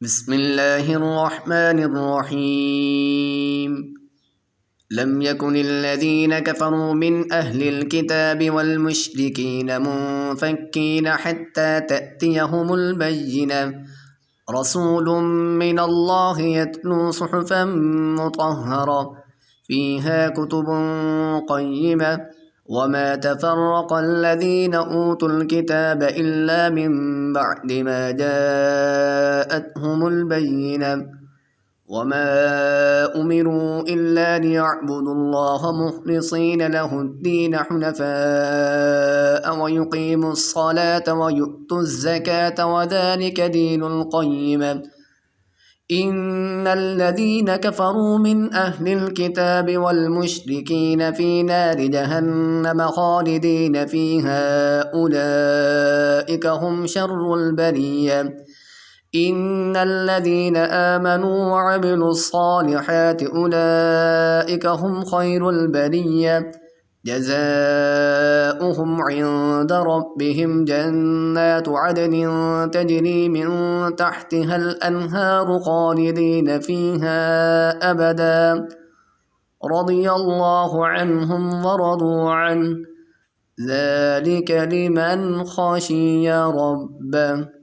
بسم الله الرحمن الرحيم. لم يكن الذين كفروا من أهل الكتاب والمشركين منفكين حتى تأتيهم البينة، رسول من الله يتلو صحفا مطهرة فيها كتب قيمة، وما تفرق الذين أوتوا الكتاب إلا من بعد ما جاءتهم البينة، وما أمروا إلا ليعبدوا الله مخلصين له الدين حنفاء ويقيموا الصلاة ويؤتوا الزكاة وذلك دين القيمة. إن الذين كفروا من أهل الكتاب والمشركين في نار جهنم خالدين فيها أولئك هم شر البرية. إن الذين آمنوا وعملوا الصالحات أولئك هم خير البرية، جزاؤهم عند ربهم جنات عدن تجري من تحتها الأنهار خالدين فيها أبدا، رضي الله عنهم ورضوا عنه، ذلك لمن خشي ربه.